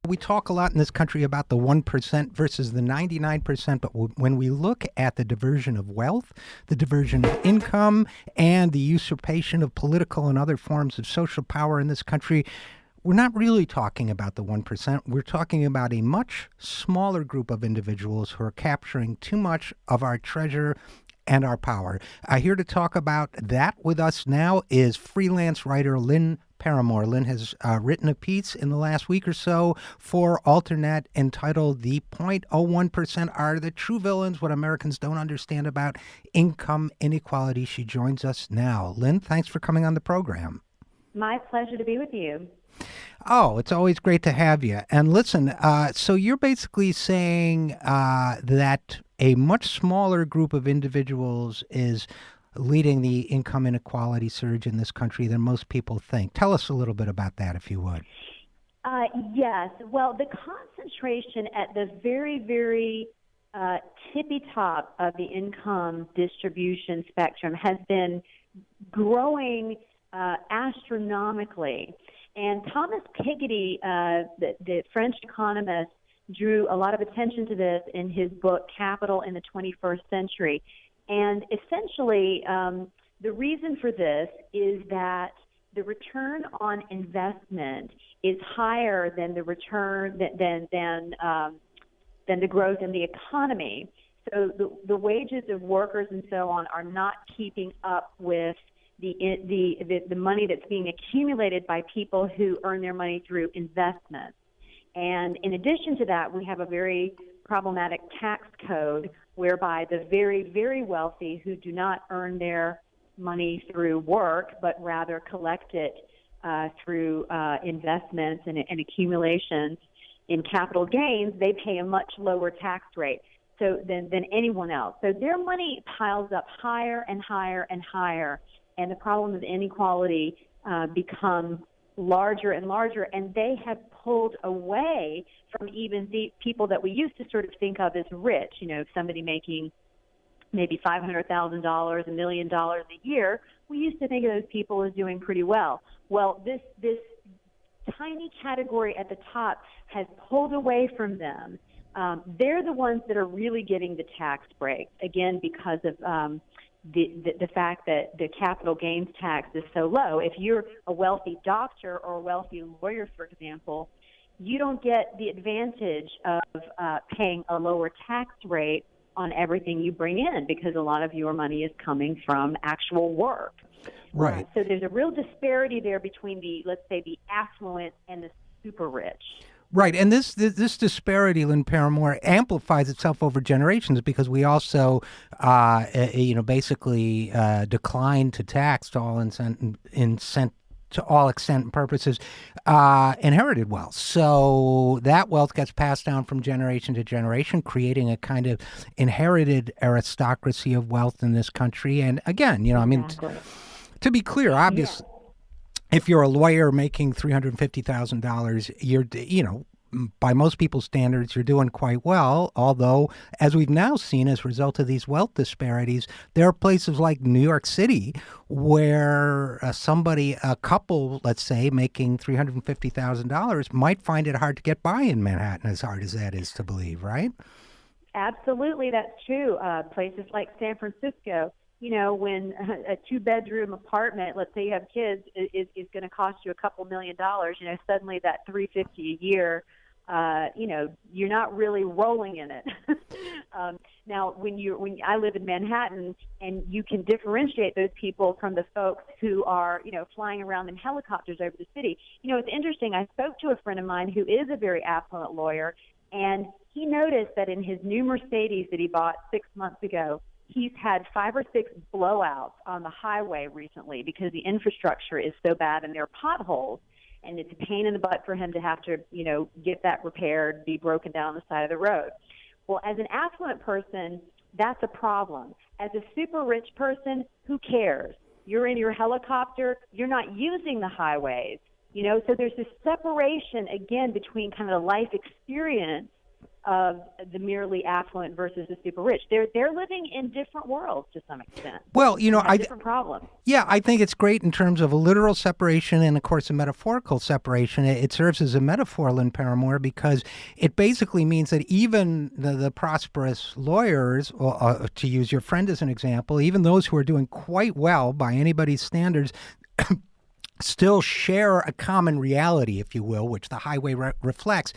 We talk a lot in this country about the 1% versus the 99%, but when we look at the diversion of wealth, the diversion of income, and the usurpation of political and other forms of social power in this country, we're not really talking about the 1%. We're talking about a much smaller group of individuals who are capturing too much of our treasure and our power. Here to talk about that with us now is freelance writer Lynn Parramore. Lynn has written a piece in the last week or so for Alternet entitled "The 0.01% Are the True Villains, What Americans Don't Understand About Income Inequality." She joins us now. Lynn, thanks for coming on the program. My pleasure to be with you. Oh, it's always great to have you. And listen, so you're basically saying that a much smaller group of individuals is leading the income inequality surge in this country than most people think. Tell us a little bit about that, if you would. Yes. Well, the concentration at the very, very tippy top of the income distribution spectrum has been growing astronomically. And Thomas Piketty, the French economist, drew a lot of attention to this in his book, Capital in the 21st Century. And essentially, the reason for this is that the return on investment is higher than the return than the growth in the economy. So the wages of workers and so on are not keeping up with the money that's being accumulated by people who earn their money through investment. And in addition to that, we have a very problematic tax code whereby the very, very wealthy who do not earn their money through work, but rather collect it through investments and accumulations in capital gains, they pay a much lower tax rate than anyone else. So their money piles up higher and higher and higher, and the problem of inequality becomes larger and larger, and they have pulled away from even the people that we used to sort of think of as rich. You know, somebody making maybe $500,000, $1 million a year, we used to think of those people as doing pretty well. Well, this tiny category at the top has pulled away from them. They're the ones that are really getting the tax break, again, because of the fact that the capital gains tax is so low. If you're a wealthy doctor or a wealthy lawyer, for example, you don't get the advantage of paying a lower tax rate on everything you bring in because a lot of your money is coming from actual work. Right. So there's a real disparity there between let's say, the affluent and the super rich. Right, and this disparity, Lynn Parramore, amplifies itself over generations because we also, basically decline to tax to all extent and purposes inherited wealth. So that wealth gets passed down from generation to generation, creating a kind of inherited aristocracy of wealth in this country. And again, Exactly. To be clear, obviously. Yeah. If you're a lawyer making $350,000, you're, by most people's standards, you're doing quite well. Although, as we've now seen as a result of these wealth disparities, there are places like New York City where a couple, let's say, making $350,000 might find it hard to get by in Manhattan, as hard as that is to believe, right? Absolutely, that's true. Places like San Francisco, when a two-bedroom apartment, let's say you have kids, is going to cost you a couple $1 million, suddenly that $350 a year, you're not really rolling in it. Now, when I live in Manhattan, and you can differentiate those people from the folks who are, flying around in helicopters over the city. It's interesting. I spoke to a friend of mine who is a very affluent lawyer, and he noticed that in his new Mercedes that he bought 6 months ago, he's had 5 or 6 blowouts on the highway recently because the infrastructure is so bad and there are potholes, and it's a pain in the butt for him to have to, get that repaired, be broken down on the side of the road. Well, as an affluent person, that's a problem. As a super rich person, who cares? You're in your helicopter, you're not using the highways, so there's this separation, again, between kind of the life experience of the merely affluent versus the super rich. They're living in different worlds to some extent. Well, different problems. Yeah, I think it's great in terms of a literal separation and, of course, a metaphorical separation. It serves as a metaphor, Lynn Parramore, because it basically means that even the prosperous lawyers, to use your friend as an example, even those who are doing quite well by anybody's standards, still share a common reality, if you will, which the highway reflects.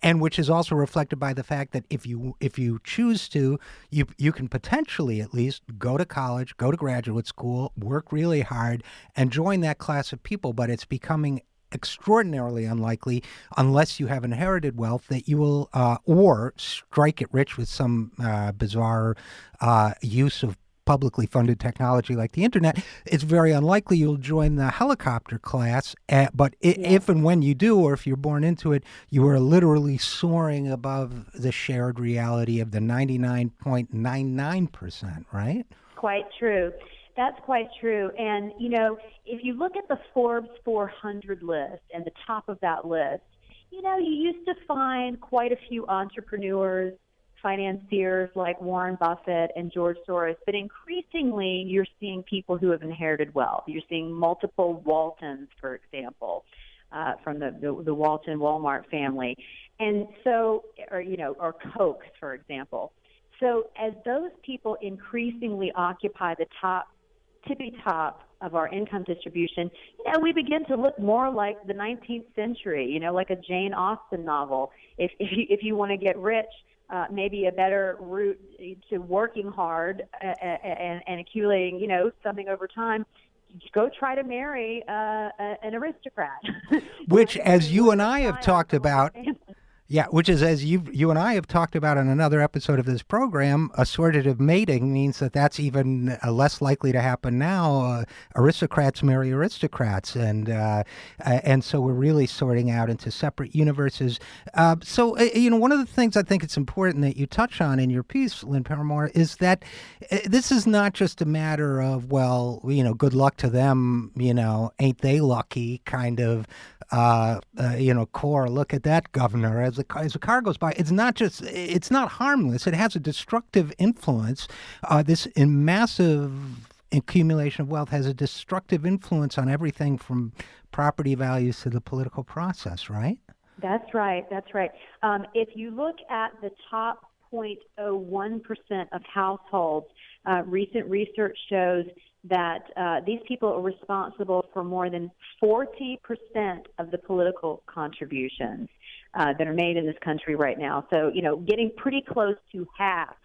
And which is also reflected by the fact that if you choose to, you can potentially at least go to college, go to graduate school, work really hard, and join that class of people. But it's becoming extraordinarily unlikely, unless you have inherited wealth, that you will or strike it rich with some bizarre use of publicly funded technology like the internet. It's very unlikely you'll join the helicopter class, but if and when you do, or if you're born into it, you are literally soaring above the shared reality of the 99.99%, right? Quite true. That's quite true. And, if you look at the Forbes 400 list and the top of that list, you used to find quite a few entrepreneurs, financiers like Warren Buffett and George Soros, but increasingly you're seeing people who have inherited wealth. You're seeing multiple Waltons, for example, from the Walton Walmart family, and so, or Koch, for example. So as those people increasingly occupy the tippy top of our income distribution, we begin to look more like the 19th century, like a Jane Austen novel. If you want to get rich, maybe a better route to working hard and accumulating, something over time. Go try to marry an aristocrat. Which, as you and I have talked about, which is, as you and I have talked about in another episode of this program, assortative mating means that's even less likely to happen now. Aristocrats marry aristocrats, and so we're really sorting out into separate universes. So one of the things I think it's important that you touch on in your piece, Lynn Parramore, is that this is not just a matter of, good luck to them, ain't they lucky kind of, core, look at that governor as the car goes by. It's not harmless. It has a destructive influence. This massive accumulation of wealth has a destructive influence on everything from property values to the political process, right? That's right. If you look at the top 0.01% of households, recent research shows that these people are responsible for more than 40% of the political contributions that are made in this country right now. So, getting pretty close to half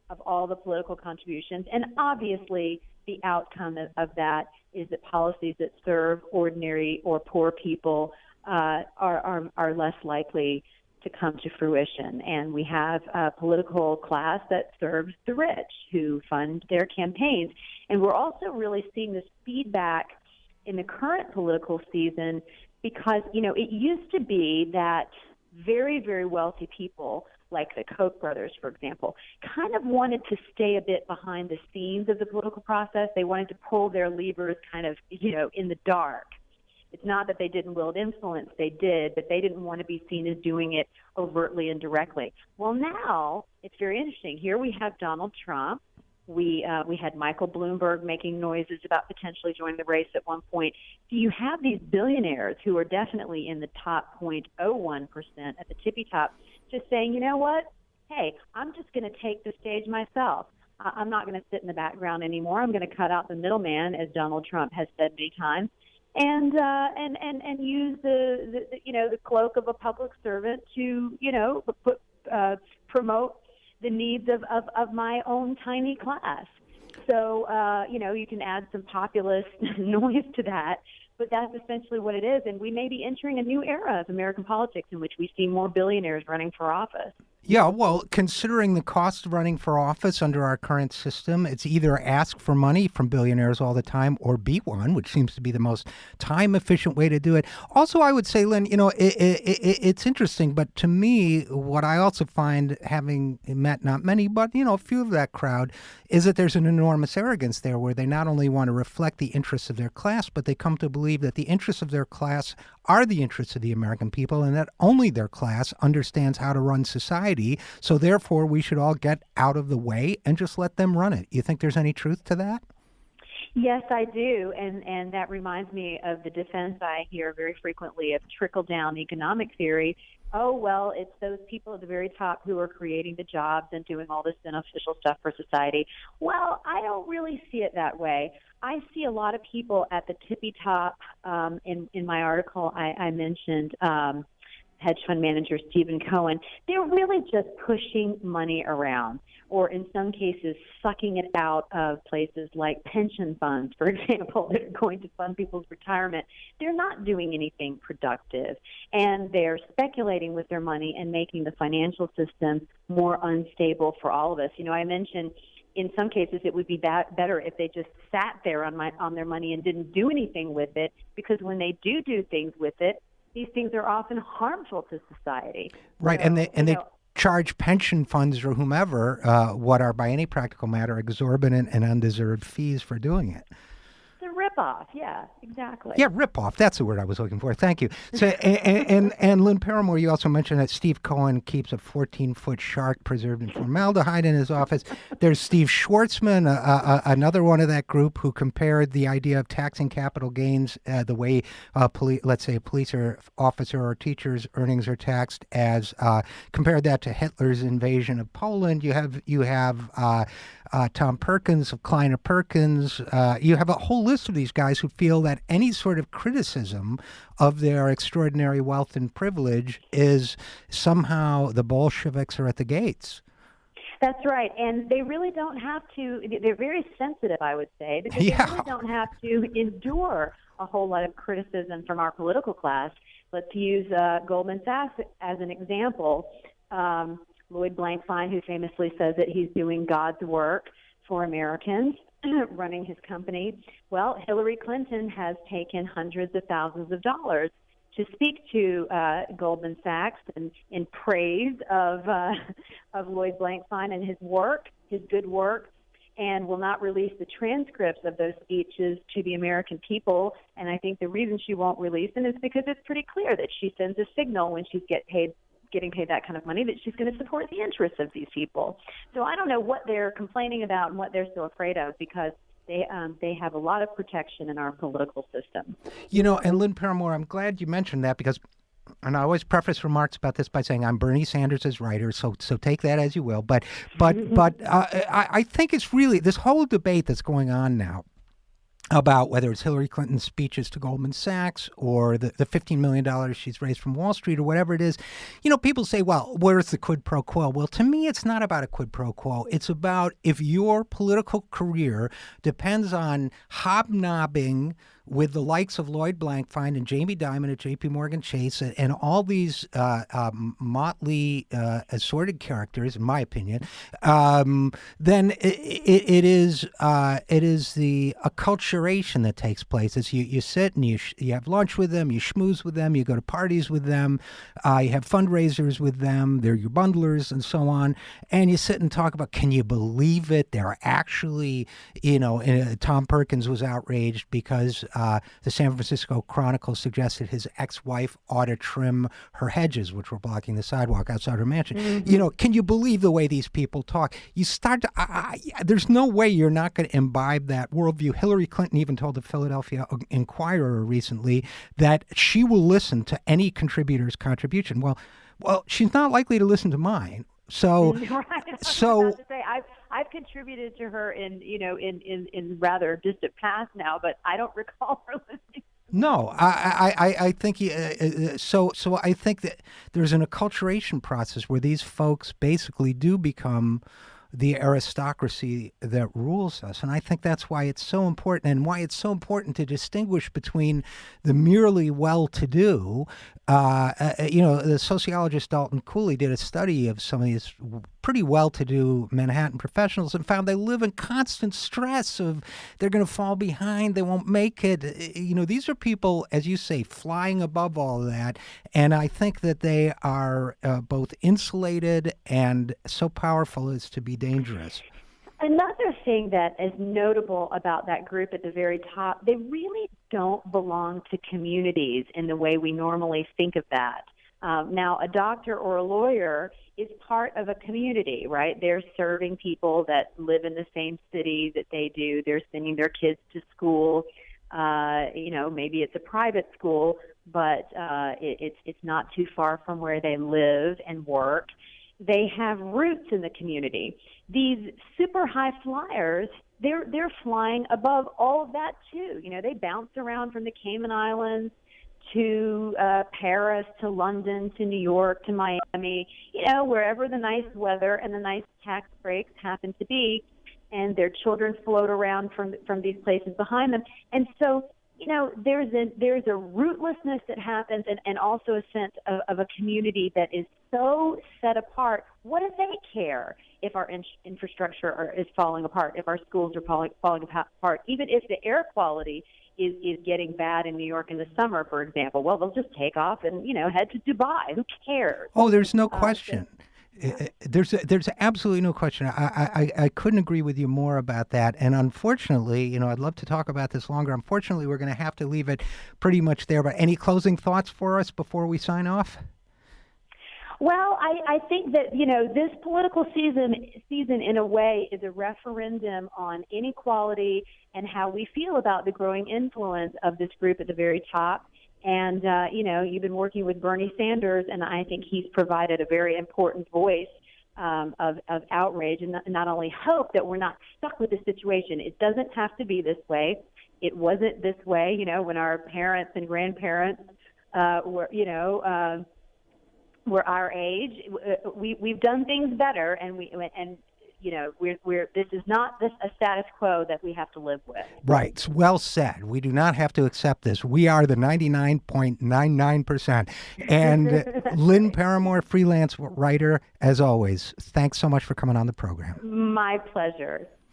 of all the political contributions. And obviously, the outcome of that is that policies that serve ordinary or poor people are less likely to come to fruition. And we have a political class that serves the rich who fund their campaigns. And we're also really seeing this feedback in the current political season because, it used to be that very, very wealthy people, like the Koch brothers, for example, kind of wanted to stay a bit behind the scenes of the political process. They wanted to pull their levers kind of, in the dark. It's not that they didn't wield influence, they did, but they didn't want to be seen as doing it overtly and directly. Well, now it's very interesting. Here we have Donald Trump. We had Michael Bloomberg making noises about potentially joining the race at one point. So you have these billionaires who are definitely in the top 0.01% at the tippy top, just saying, you know what? Hey, I'm just going to take the stage myself. I'm not going to sit in the background anymore. I'm going to cut out the middleman, as Donald Trump has said many times. And use the cloak of a public servant to promote the needs of my own tiny class. So you can add some populist noise to that, but that's essentially what it is. And we may be entering a new era of American politics in which we see more billionaires running for office. Yeah, well, considering the cost of running for office under our current system, it's either ask for money from billionaires all the time or be one, which seems to be the most time-efficient way to do it. Also, I would say, Lynn, it's interesting, but to me, what I also find, having met not many, but, a few of that crowd, is that there's an enormous arrogance there where they not only want to reflect the interests of their class, but they come to believe that the interests of their class are the interests of the American people and that only their class understands how to run society. So therefore, we should all get out of the way and just let them run it. You think there's any truth to that? Yes, I do, and that reminds me of the defense I hear very frequently of trickle-down economic theory. Oh, well, it's those people at the very top who are creating the jobs and doing all this beneficial stuff for society. Well, I don't really see it that way. I see a lot of people at the tippy top. In my article, I mentioned hedge fund manager Stephen Cohen. They're really just pushing money around, or in some cases sucking it out of places like pension funds, for example, that are going to fund people's retirement. They're not doing anything productive, and they're speculating with their money and making the financial system more unstable for all of us. You know, I mentioned in some cases it would be better if they just sat there on their money and didn't do anything with it, because when they do things with it, these things are often harmful to society. Right, so, and they charge pension funds or whomever what are, by any practical matter, exorbitant and undeserved fees for doing it. It's a ripoff, yeah, exactly. Yeah, ripoff. That's the word I was looking for. Thank you. So, and Lynn Parramore, you also mentioned that Steve Cohen keeps a 14-foot shark preserved in formaldehyde in his office. There's Steve Schwartzman, another one of that group, who compared the idea of taxing capital gains the way, let's say, a police or officer or teacher's earnings are taxed, as compared that to Hitler's invasion of Poland. You have Tom Perkins of Kleiner Perkins. You have a whole list of these guys who feel that any sort of criticism of their extraordinary wealth and privilege is somehow the Bolsheviks are at the gates. That's right, and they really don't have to. They're very sensitive, I would say, because they really don't have to endure a whole lot of criticism from our political class. Let's use Goldman Sachs as an example. Lloyd Blankfein, who famously says that he's doing God's work for Americans, running his company. Well, Hillary Clinton has taken hundreds of thousands of dollars to speak to Goldman Sachs in praise of Lloyd Blankfein and his work, his good work, and will not release the transcripts of those speeches to the American people. And I think the reason she won't release them is because it's pretty clear that she sends a signal when she's getting paid that kind of money that she's going to support the interests of these people. So I don't know what they're complaining about and what they're so afraid of, because they have a lot of protection in our political system. You know, and Lynn Parramore, I'm glad you mentioned that, because, and I always preface remarks about this by saying I'm Bernie Sanders' writer, so take that as you will. But I think it's really this whole debate that's going on now about whether it's Hillary Clinton's speeches to Goldman Sachs or the $15 million she's raised from Wall Street or whatever it is. You know, people say, well, where's the quid pro quo? Well, to me, it's not about a quid pro quo. It's about if your political career depends on hobnobbing with the likes of Lloyd Blankfein and Jamie Dimon at J.P. Morgan Chase and all these motley assorted characters, in my opinion, then it is the acculturation that takes place. It's you sit and you have lunch with them, you schmooze with them, you go to parties with them, you have fundraisers with them, they're your bundlers and so on, and you sit and talk about, can you believe it? They're actually, Tom Perkins was outraged because the San Francisco Chronicle suggested his ex-wife ought to trim her hedges, which were blocking the sidewalk outside her mansion. Mm-hmm. Can you believe the way these people talk? You start to, there's no way you're not going to imbibe that worldview. Hillary Clinton even told the Philadelphia Inquirer recently that she will listen to any contributor's contribution. Well, she's not likely to listen to mine. So, I've contributed to her in rather distant past now, but I don't recall her listening. No, I think so. I think that there's an acculturation process where these folks basically do become the aristocracy that rules us. And I think that's why it's so important, and why it's so important to distinguish between the merely well-to-do. The sociologist Dalton Cooley did a study of some of these pretty well-to-do Manhattan professionals and found they live in constant stress of they're going to fall behind, they won't make it. These are people, as you say, flying above all of that. And I think that they are both insulated and so powerful as to be dangerous. Another thing that is notable about that group at the very top, they really don't belong to communities in the way we normally think of that. Now, a doctor or a lawyer is part of a community, right? They're serving people that live in the same city that they do. They're sending their kids to school. Maybe it's a private school, but it's not too far from where they live and work. They have roots in the community. These super high flyers, they're flying above all of that too. They bounce around from the Cayman Islands to Paris, to London, to New York, to Miami, wherever the nice weather and the nice tax breaks happen to be, and their children float around from these places behind them. And so, there's a rootlessness that happens, and also a sense of a community that is so set apart. What do they care if our infrastructure is falling apart, if our schools are falling apart, even if the air quality is getting bad in New York in the summer, for example? Well, they'll just take off and head to Dubai. Who cares? Oh, there's no question. There's absolutely no question. I couldn't agree with you more about that. And unfortunately, I'd love to talk about this longer. Unfortunately, we're going to have to leave it pretty much there. But any closing thoughts for us before we sign off? Well, I think that, this political season in a way is a referendum on inequality and how we feel about the growing influence of this group at the very top. And, you've been working with Bernie Sanders, and I think he's provided a very important voice of outrage and not only hope that we're not stuck with this situation. It doesn't have to be this way. It wasn't this way, when our parents and grandparents were our age. We've done things better, and this is not a status quo that we have to live with. Right. Well said. We do not have to accept this. We are the 99.99%. And Lynn Parramore, freelance writer, as always, thanks so much for coming on the program. My pleasure.